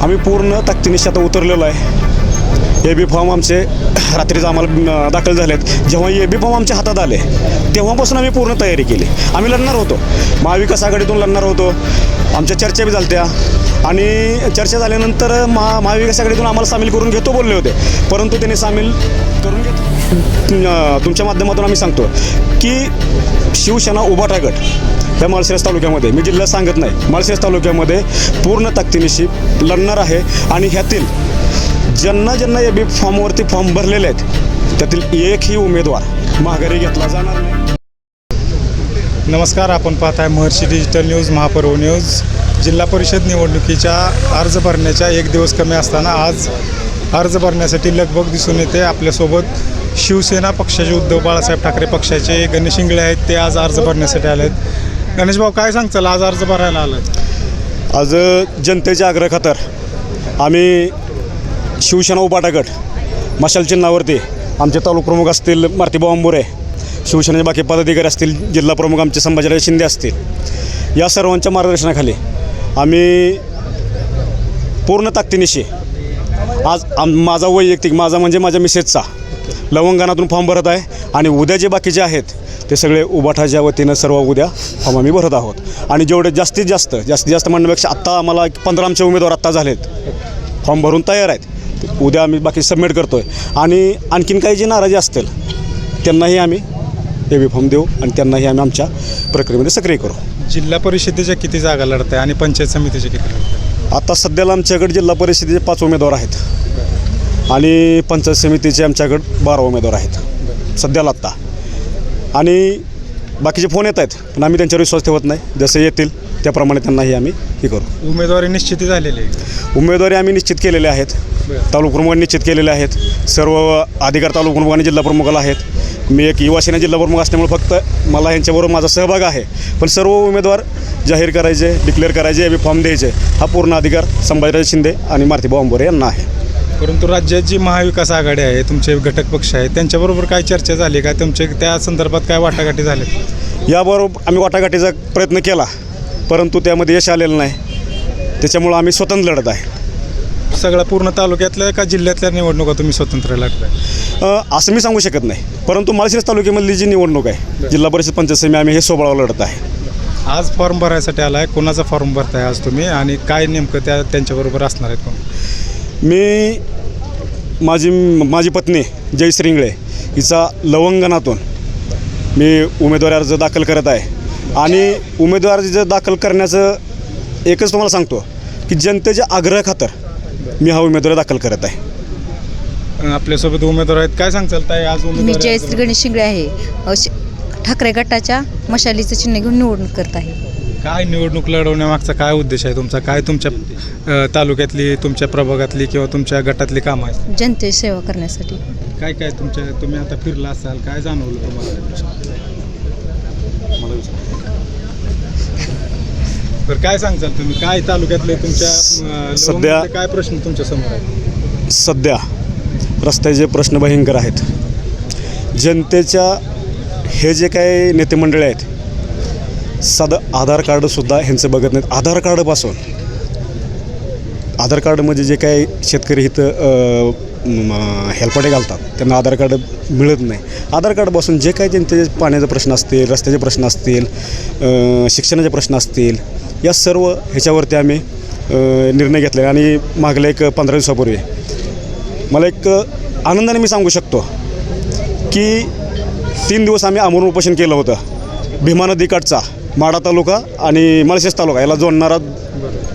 आम्ही पूर्ण ताकदीनिशी आता उतरलेलो आहे। ए बी फॉर्म आमचे रात्रीच आम्हाला दाखल झाले आहेत। जेव्हा ए बी फॉर्म आमच्या हातात आले तेव्हापासून आम्ही पूर्ण तयारी केली। आम्ही लढणार होतो, महाविकास आघाडीतून लढणार होतो। आमच्या चर्चा बी झाल्या आणि चर्चा झाल्यानंतर महाविकास आघाडीतून आम्हाला सामील करून घेतो बोलले होते, परंतु त्यांनी सामील करून घेतलं। तुमच्या माध्यमातून आम्ही सांगतो की शिवसेना उभाटा गट त्या माळशिरस तालुक्यामध्ये, मी जिल्हा सांगत नाही, माळशिरस तालुक्यामध्ये पूर्ण ताकदीनिशी लढणार आहे। आणि ह्यातील ज्यांना ए बी फॉर्मवरती फॉर्म भरलेले आहेत त्यातील एकही उमेदवार माघारी घेतला जाणार नाही। नमस्कार, आपण पाहताय महर्षी डिजिटल न्यूज, महापर्व न्यूज। जिल्हा परिषद निवडणुकीच्या अर्ज भरण्याच्या एक दिवस कमी असताना आज अर्ज भरण्यासाठी लगबग दिसून येते। आपल्यासोबत शिवसेना पक्षाचे उद्धव बाळासाहेब ठाकरे पक्षाचे गणेश इंगळे आहेत, ते आज अर्ज भरण्यासाठी आले आहेत। गणेश भाऊ, काय सांगचाल, आज अर्ज भरायला आलात? आज जनतेच्या आग्रहाखातर आम्ही शिवसेना उभाटा गट मशाल चिन्हावरती आमचे तालुका प्रमुख असतील मारुतीभाऊ आंबोरे, शिवसेनेचे बाकी पदाधिकारी असतील, जिल्हा प्रमुख आमचे संभाजीराव शिंदे असतील, या सर्वांच्या मार्गदर्शनाखाली आम्ही पूर्ण ताकदीनिशी आज माझा वैयक्तिक, माझा म्हणजे माझ्या मिसेसचा लवंगणातून फॉर्म भरत आहे। आणि उद्या जे बाकीचे आहेत ते सगळे उभाटाच्या वतीनं सर्व उद्या फॉर्म आम्ही भरत आहोत। आणि जेवढे जास्तीत जास्त म्हणण्यापेक्षा आत्ता आम्हाला 15 आमचे उमेदवार आत्ता झालेत, फॉर्म भरून तयार आहेत। उद्या आम्ही बाकी सबमिट करतो आहे। आणि आणखीन काही जे नाराजी असतील त्यांनाही आम्ही ए बी फॉर्म देऊ आणि त्यांनाही आम्ही आमच्या प्रक्रियेमध्ये सक्रिय करू। जिल्हा परिषदेच्या किती जागा लढत आहे आणि पंचायत समितीच्या किती लढत आहे? आता सध्याला आमच्याकडे जिल्हा परिषदेचे 5 उमेदवार आहेत आणि पंचायत समितीचे आमच्याकडे 12 उमेदवार आहेत सध्याला आत्ता। आणि बाकीचे फोन येत आहेत पण आम्ही त्यांच्यावर विश्वास ठेवत नाही, जसे येतील त्याप्रमाणे त्यांनाही आम्ही हे करू। उमेदवारी निश्चिती झालेली आहे? उमेदवारी आम्ही निश्चित केलेले आहेत, तालुका प्रमुखांनी निश्चित केलेले आहेत, सर्व अधिकार तालुका प्रमुख आणि जिल्हा प्रमुखाला आहेत। मी एक युवासेना जिल्हा प्रमुख असल्यामुळे फक्त मला यांच्याबरोबर माझा सहभाग आहे, पण सर्व उमेदवार जाहीर करायचे, डिक्लेअर करायचे, ए बी फॉर्म द्यायचे हा पूर्ण अधिकार संभाजीराव शिंदे आणि मारुतीभाऊ आंबोरे यांना आहे। परंतु राज्यात जी महाविकास आघाडी आहे, तुमचे घटक पक्ष आहेत, त्यांच्याबरोबर काय चर्चा झाली का? तुमचे त्या संदर्भात काय वाटाघाटी झाल्या? याबरोबर आम्ही वाटाघाटीचा प्रयत्न केला परंतु त्यामध्ये यश आलेलं नाही, त्याच्यामुळं आम्ही स्वतंत्र लढत आहे। सगळ्या पूर्ण तालुक्यातल्या का जिल्ह्यातल्या निवडणुका तुम्ही स्वतंत्र लढताय? असं मी सांगू शकत नाही, परंतु माळशिरस तालुक्यामधली जी निवडणूक आहे जिल्हा परिषद पंचायत समिती आम्ही हे सोबळावर लढत आहे। आज फॉर्म भरायसाठी आला आहे, कोणाचा फॉर्म भरताय आज तुम्ही आणि काय नेमकं त्यांच्याबरोबर असणार आहेत कोण? मी माझी पत्नी जयश्री इंगळे हिचा लवंगणातून मी उमेदवारी अर्ज दाखल करत आहे। आणि उमेदवारी अर्ज दाखल करण्याचं एकच तुम्हाला सांगतो की जनतेच्या आग्रहाखातर मी हा उमेदवारी दाखल करत आहे। आपल्यासोबत उमेदवार आहेत, काय सांगचाल ताई आज? मी जयश्री गणेश इंगळे आहे, ठाकरे गटाच्या मशालीचं चिन्ह घेऊन निवडणूक करत आहे। काय निवडणूक लढवण्यामागचा काय उद्देश आहे तुमचा? काय तुमच्या तालुक्यातली, तुमच्या प्रभागातली किंवा तुमच्या गटातली कामं आहेत? जनतेची सेवा करण्यासाठी। काय काय तुम्ही आता फिरला असाल, काय जाणवलं तुम्हाला? तर काय सांगचाल तुम्ही, काय तालुक्यातले तुमच्या सध्या काय प्रश्न तुमच्या समोर आहेत? सध्या रस्त्याचे प्रश्न भयंकर आहेत। जनतेच्या हे जे काही नेते मंडळी आहेत साधं आधार कार्डसुद्धा ह्यांचं बघत नाहीत। आधार कार्डमध्ये जे काही शेतकरी इथं हेलपाटे घालतात त्यांना आधार कार्ड मिळत नाही। आधार कार्डपासून जे काही जनतेचे पाण्याचे प्रश्न असतील, रस्त्याचे प्रश्न असतील, शिक्षणाचे प्रश्न असतील, या सर्व ह्याच्यावरती आम्ही निर्णय घेतले। आणि मागल्या एक 15 दिवसापूर्वी मला एक आनंदाने मी सांगू शकतो की 3 दिवस आम्ही आमरण उपोषण केलं होतं। भीमा नदीकाठचा माढा तालुका आणि माळशिरस तालुका याला जोडणारा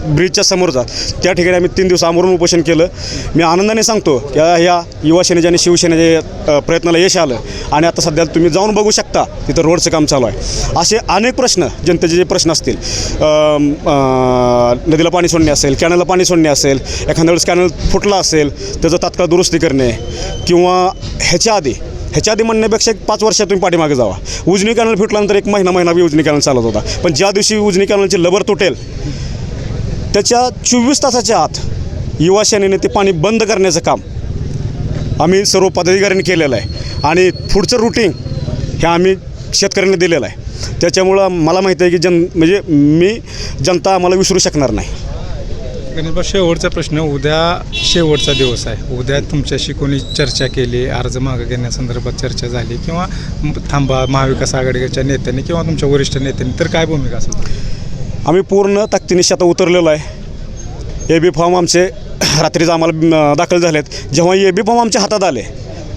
ब्रिजच्या समोरचा त्या ठिकाणी आम्ही 3 दिवस आमरण उपोषण केलं। मी आनंदाने सांगतो की ह्या युवा सेनेच्या आणि शिवसेनेच्या प्रयत्नाला यश आलं। आणि आता सध्या तुम्ही जाऊन बघू शकता तिथं रोडचं काम चालू आहे। असे अनेक प्रश्न, जनतेचे जे प्रश्न असतील, नदीला पाणी सोडणे असेल, कॅनलला पाणी सोडणे असेल, एखाद्या वेळेस कॅनल फुटला असेल त्याचं तात्काळ दुरुस्ती करणे, किंवा ह्याच्या आधी म्हणण्यापेक्षा 5 वर्षात तुम्ही पाठीमागे जावा। उजनी कॅनल फुटल्यानंतर 1 महिना बी उजनी कॅनल चालत होता, पण ज्या दिवशी उजनी कॅनलची लबर तुटेल त्याच्या 24 तासाच्या आत युवा सेनेने ते पाणी बंद करण्याचं काम आम्ही सर्व पदाधिकाऱ्यांनी केलेलं आहे। आणि पुढचं रूटिंग हे आम्ही शेतकऱ्यांना दिलेलं आहे। त्याच्यामुळं मला माहिती आहे की जनता आम्हाला विसरू शकणार नाही। गणेशबा, शेवटचा प्रश्न. उद्या शेवटचा दिवस आहे. उद्या तुमच्याशी कोणी चर्चा केली, अर्ज मागे घेण्यासंदर्भात चर्चा झाली किंवा थांबा महाविकास आघाडीच्या नेत्यांनी किंवा तुमच्या वरिष्ठ नेत्यांनी, तर काय भूमिका असेल? आम्ही पूर्ण ताकदीनिशी आता उतरलेलो आहे. ए बी फॉर्म आमचे रात्रीच आम्हाला दाखल झालेत. जेव्हा ए बी फॉर्म आमच्या हातात आले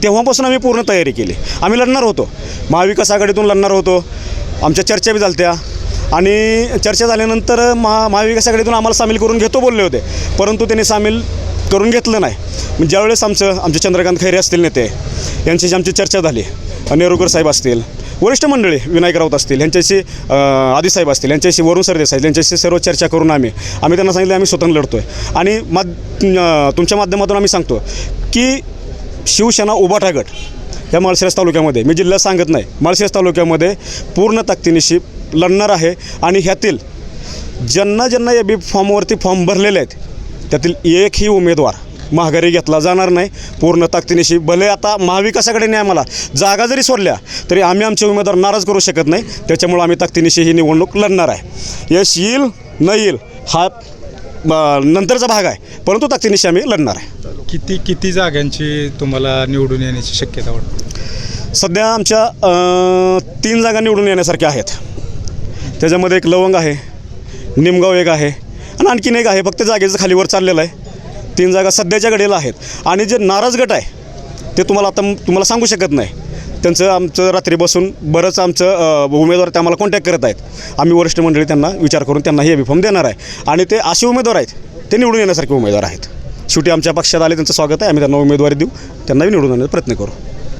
तेव्हापासून आम्ही पूर्ण तयारी केली. आम्ही लढणार होतो, महाविकास आघाडीतून लढणार होतो. आमच्या चर्चा बी झाल्या आणि चर्चा झाल्यानंतर महाविकास आघाडीतून आम्हाला सामील करून घेतो बोलले होते, परंतु त्यांनी सामील करून घेतलं नाही. म्हणजे ज्यावेळेस आमचे चंद्रकांत खैरे असतील नेते, यांच्याशी आमची चर्चा झाली, नेरुरकर साहेब असतील, वरिष्ठ मंडळी विनायक राऊत असतील, यांच्याशी आदिसाहेब असतील, यांच्याशी वरुण सरदेसाई, यांच्याशी सर्व चर्चा करून आम्ही त्यांना सांगितलं आम्ही स्वतंत्र लढतो आहे. आणि तुमच्या माध्यमातून आम्ही सांगतो की शिवसेना उभाटा गट या माळशिरस तालुक्यामध्ये, मी जिल्हा सांगत नाही, माळशिरस तालुक्यामध्ये पूर्ण ताकदीनिशी लढणार आहे. आणि ह्यातील ज्यांना ए बी फॉर्मवरती फॉर्म भरलेले आहेत त्यातील एकही उमेदवार माघारी घेतला जाणार नाही. पूर्ण ताकदीनिशी, भले आता महाविकास आघाडीने आम्हाला जागा जरी सोडल्या तरी आम्ही आमचे उमेदवार नाराज करू शकत नाही. त्याच्यामुळे आम्ही ताकदीनिशी ही निवडणूक लढणार आहे. यश येईल न येईल हा नंतरचा भाग आहे, परंतु ताकदीनिशी आम्ही लढणार आहे. किती जागांची तुम्हाला निवडून येण्याची शक्यता वाटते? सध्या आमच्या 3 जागा निवडून येण्यासारख्या आहेत. त्याच्यामध्ये एक लवंग आहे, निमगाव एक आहे आणि आणखीन एक आहे, फक्त जागेचं खालीवर चाललेलं आहे. 3 जागा सध्याच्या घडीला आहेत. आणि जे नाराज गट आहे ते तुम्हाला सांगू शकत नाही. आमचं रात्री बसून बरंच आमचं उमेदवार ते आम्हाला कॉन्टॅक्ट करत आहेत. आम्ही वरिष्ठ मंडळी त्यांना विचार करून त्यांना हे फॉर्म देणार आहे. आणि ते असे उमेदवार आहेत ते निवडून येण्यासारखे उमेदवार आहेत. शेवटी आमच्या पक्षात आले त्यांचं स्वागत आहे. आम्ही त्यांना उमेदवारी देऊ, त्यांनाही निवडून येण्याचा प्रयत्न करू.